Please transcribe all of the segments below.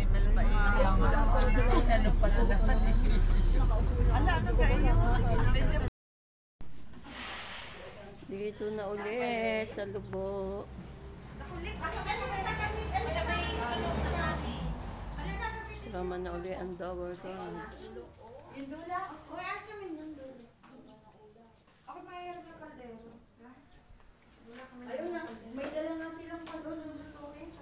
animal ba eh. Ano pala naman eh. Ano sa inyo? Dito na uli sa Lubo. Tama na uli ang Dower Ranch. Yung dula? O, asa min yung dula? Ako mayroon na kaldero. Ayun na, may dala na silang paglulutuin.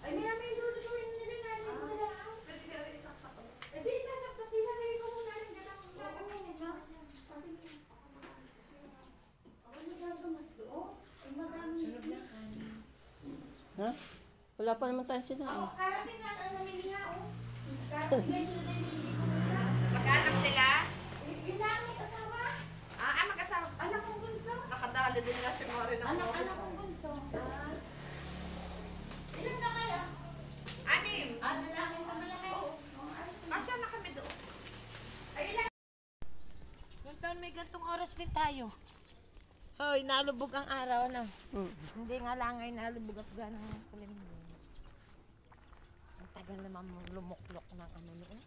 Ay, may lulutuin nila na. Pwede ka rin isaksak ko. Eh, di isasaksakin na rin ko muna rin. Ako nagagamas doon. Ay, madami. Ha? Wala pa naman tayo sinain. Oo, karating na namili nga, oh. Karating na sila na hindi ko sila. Maghanap sila? Yun na, may kasama. Magkasama. Anak kong bunso. Nakadali din nga si Mori ng Anak kong bunso. Ilan na kaya? 6. Lalaki sa malaki. Kasya na kami doon. Ay, ilan? Yung taon may gantong oras din tayo. Hoy, nalubog ang araw na. Hindi nga lang ay nalubog at gano'ng kulimlim. Ang tagal naman lumuklok ng ano noon.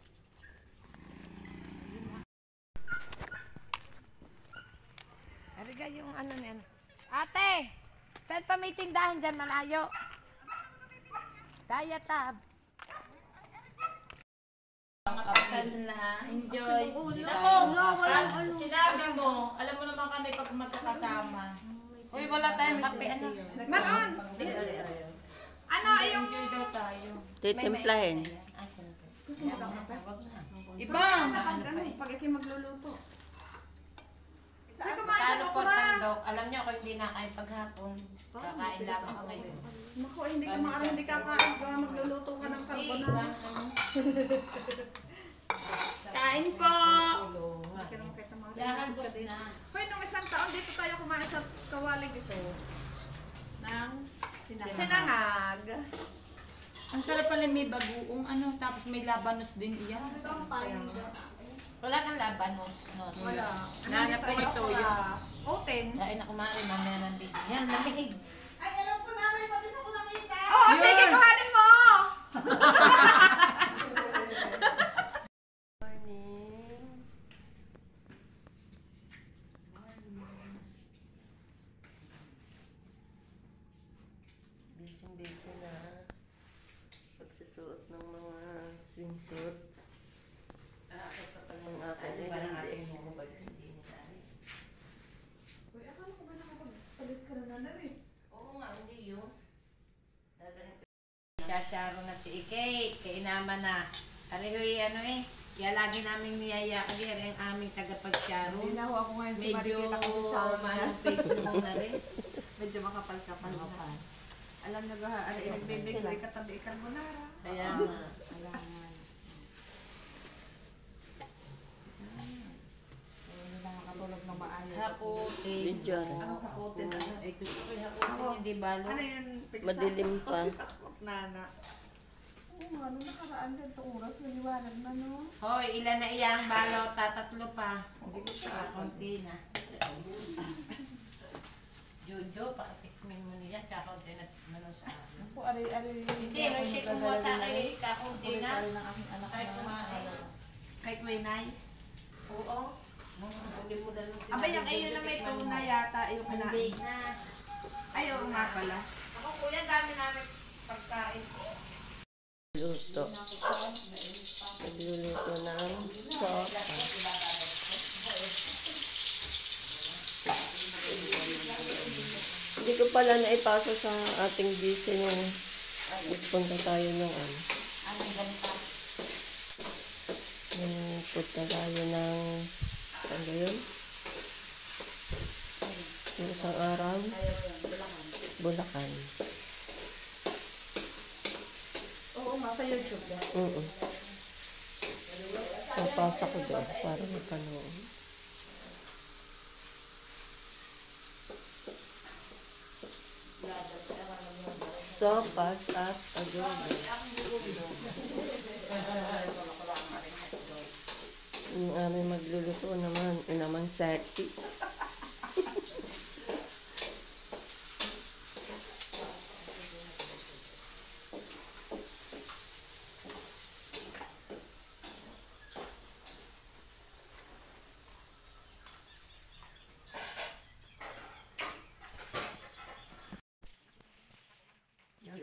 Ariga yung ano niyan. Ate! Saan pa may tindahan dyan malayo? Daya tab. Enjoy. Sinabi mo, alam mo naman kami pag magkakasama. Uy, wala tayong kape. Ano? Manon! Ano yung... Enjoy daw tayo. Titimplahin. Iba! Pag ikay magluluto. Ay, kumain Talo na ko ako sandok. Alam niyo kung hindi na kayo paghapon. Kakain lang ako ngayon. Naku, hindi ka maaari, hindi kakain ka. Magluluto ka ng carbonara. Kain po! Lahat Lahalbos na. Hoy, nung isang taon dito tayo kumain sa kawalig dito. Nang sinangag. Ang sarap pala may bagoong ano, tapos may labanos din iyan. Wala kang labanos. Wala. Nanap ko ito yun. Oten. Kain ako maaari mamaya ng bigyan. Yan, lamig. Ay, alam ko na, may patis ako nakita. Oo, sige, kuhanin mo! Busy na pagsusuot ng mga swimsuit. Ang akin ay hindi. Uy, akala ko ba nakapagpalit ka na na rin? Oo nga, hindi yun. Siyasharo na si Ikay. Kainama na. Arihoy, ano eh. Kaya lagi namin niyaya kasi ang aming tagapagsyaro. Hinaho ako ngayon si Medyo Marikita ko sa shower na. manong face mo na rin. Medyo makapal-kapal na. Alam na ba, nagbibig ko ikatabi carbonara. Kaya nga. Nakakatulog ng maayos. Haputin. Video. Haputin. Ay, gusto ko yung haputin, hindi balo. Ano yan? Pigsa? Madilim pa. Nana. Oo nga, nung nakaraan din ito oras, naliwanag na no. Hoy, ilan na iyang balo? Tatatlo pa. Hindi ko siya, konti na. Jojo, pakitikmin mo niya, tsaka konti na manon sa akin. Ako, ari. Hindi, nung siya kumuha sa akin, kakunti na. ng aking anak Kahit kumain. Kahit may nay. Oo. Hindi mo dalo sinabi. Abay, yung iyo na may tuna yata, yung Hindi kanain. na. Ayaw nga pala. Ako kuya, dami namin pagkain. Luto. Nagluluto ng sopa. Hindi ko pala naipasa sa ating busy nung punta tayo nung ano. Anong ganito? Nung punta tayo ng ano yun? Yung isang araw? Bulacan. Oo nga, sa YouTube yan. Napasa ko doon para mapanood. Sopas at adobo. Yung aming magluluto naman, naman sexy.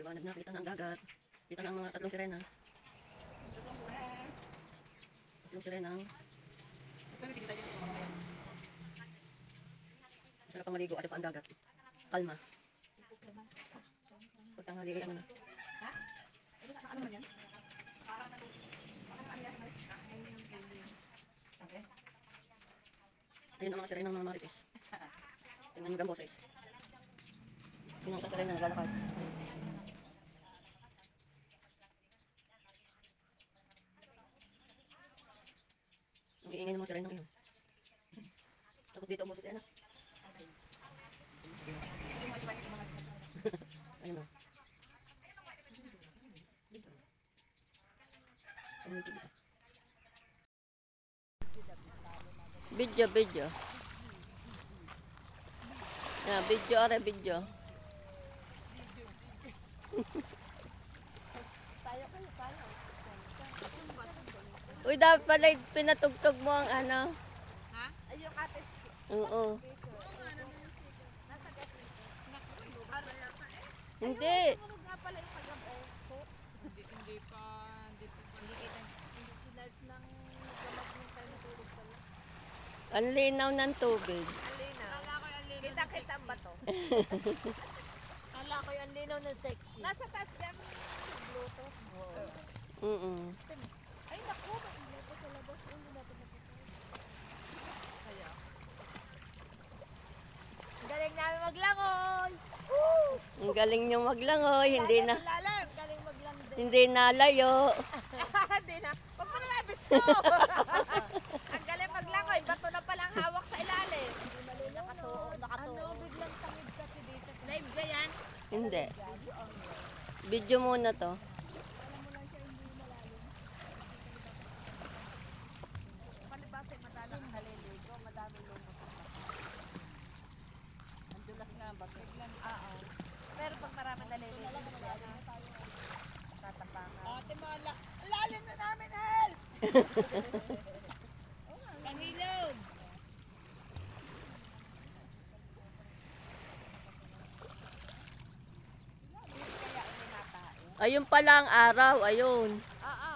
Maliwanag na, kita ng dagat. Kita ng mga tatlong sirena. Tatlong sirena. Masarap pang maligo, ada pa ang dagat. Kalma. Pagtanghali ay ano na. Ano man yan? Ayun ang mga sirena ng mga marites. Tingnan yung gamboses. Yun ang isang sirena na naglalakad. Ang iingay ng mga sirena ngayon. Takot dito ang boses yan. Ayun o. Video. Yeah, video. Uy, dapat pala pinatugtog mo ang ano. Ha? Ay, yung ates. Oo. Hindi. Nga pala yung kagabi. Hindi pa kita. Sinarge ng gamot ng tayo natulog pala. Ang linaw ng tubig. Kita ang bato. Kala ko yung linaw ng sexy. Nasa taas dyan. Bluetooth. Ay, naku. Maingay po sa labas. Ay, hindi natin napatay. Kaya. Ang galing namin maglangoy. Ang galing niyong maglangoy. Lalim. Galing maglangoy. Hindi nalayo. Hindi na. Huwag mo na mabisto. Ang galing maglangoy. Bato na palang hawak sa ilalim. Ano, biglang tangid kasi dito. Live ba yan? Hindi. Video muna to. Palibasa, madalang naliligo. Madami lumot. Ang dulas nga ba? Oo. Pero pag marami naliligo, tatapangan. Ate Mala. Lalim na namin, help! Pangilog. Kaya ininatae. Ayun pala ang araw. Ayun. Oo.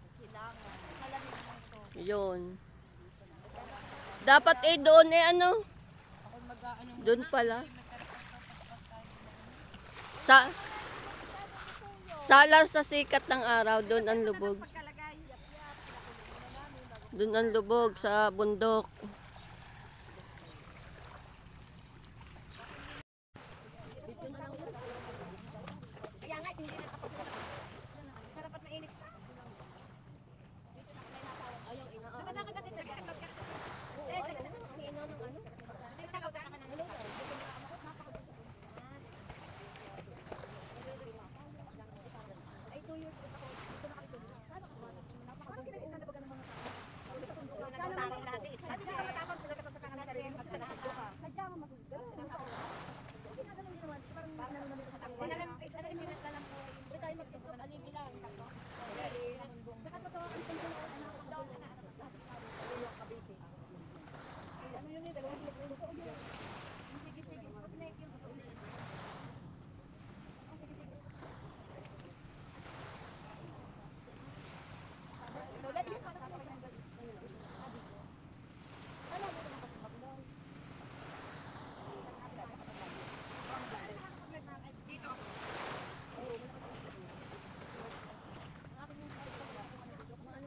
Silangan. Malamig mo ito. Yun. Dapat doon ano? Ako mag-ano. Doon pala. Sala sa sikat ng araw, doon ang lubog. Pagkalagay. Doon ang lubog sa bundok. Kaya nga, hindi na tapos. Sarap at mainit.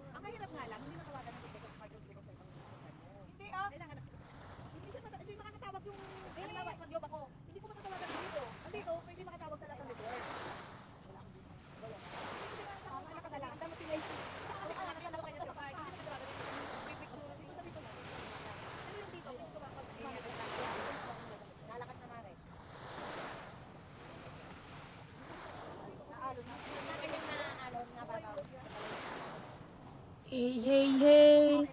Ang mahirap nga lang, hindi nakawagan ng ticket sa mag-globe sa isang hindi hindi makakatawag yung halimbawa, mag-globe ako. Hindi ko makatawagan dito. Andito, pwede makatawag sa lahat ng network. Hindi ka nakakala. Ang dami sila yung nakakala ko kayo sa park. Pipicture. Dito sa dito lang. Ano yung dito? Dito ba? Nalakas na mare. Naalo na. Ganyan na alon na bataw. Hey.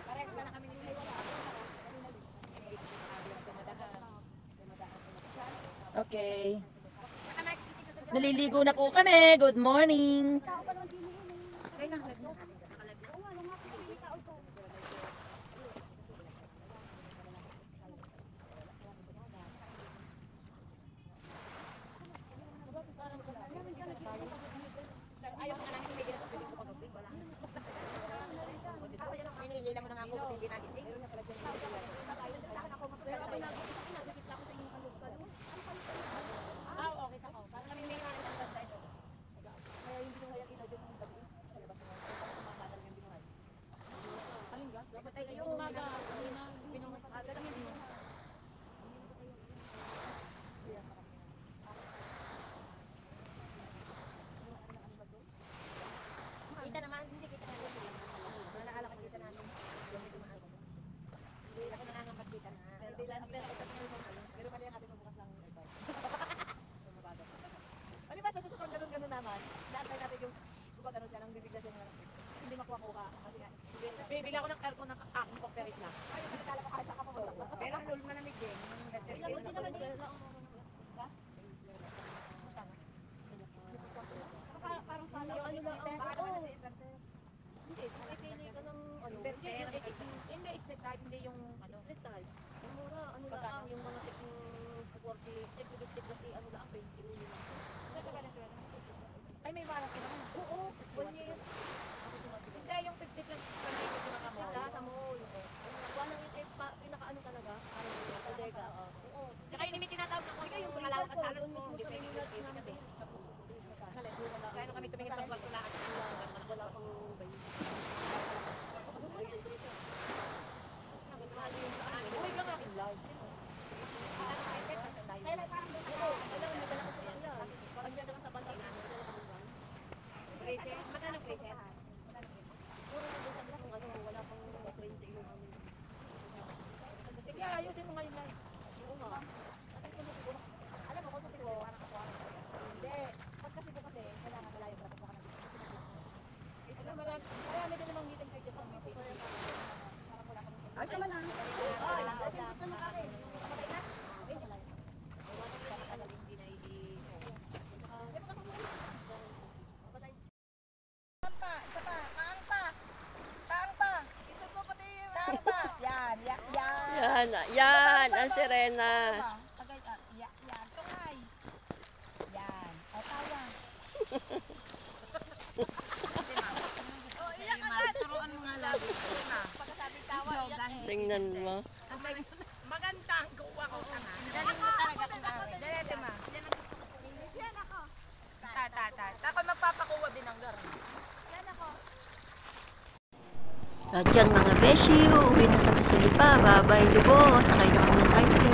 Parehas ba na kami ni Kuya? Okay. Naliligo na po kami. Good morning. Pero mali ang ating bukas ng advice. Ano ba, sa susunod ganun naman, naantay natin yung, kung ano siya, nang bibigla siya ng hindi makuha-kuha. Kasi nga, Bibili ako ng aircon ng aking cooperate na. ayun, kasi kala ko kahit saan ka pa. Pero ang lulong malamig din. Yung gaster din. Parang sana yung ano lang, Pili ka ng ano. Hindi, split type, hindi yung ano. Split type. Ang mura, ano lang, yung mga teching 40, teching ano lang, 20 ulo lang. Ay, may warranty naman. Oo, 1 year. Hindi, yung 50 plus sa mall. Wala yung pinaka-ano talaga. Bodega. Oo. Tsaka yun yung tinatawag na kung yung malawak ang salos mo. Hindi pwede yung kasi. Kaya nung kami tumingin pang bakulakan. Wala pang bayo. Uy, lang aking live. Pag yan naman sa banda, Bracelet? Magkano bracelet? wala pang 20 yung amin. Sige, ayusin mo ngayon live. Oo nga. alam mo, kung siguro, parang ako, hindi. Pag kasi ko kasi, kailangan malayo para kukuha ng Marami din namang meeting kay Jess. ay, siya man ah. Yan, ang sirena. Yan, tungay. Yan, o tawa. Turuan mo nga lagi. Tingnan mo. Maganda ang gawa ko sana. Galing mo talaga kung gawin. Dalete ma. Yan ako. Ako magpapakuha din ng gar. Yan ako. At yan mga beshi, uuwi na kami sa Lipa. Bye-bye, Lubo. Sakay na kami ng tricycle.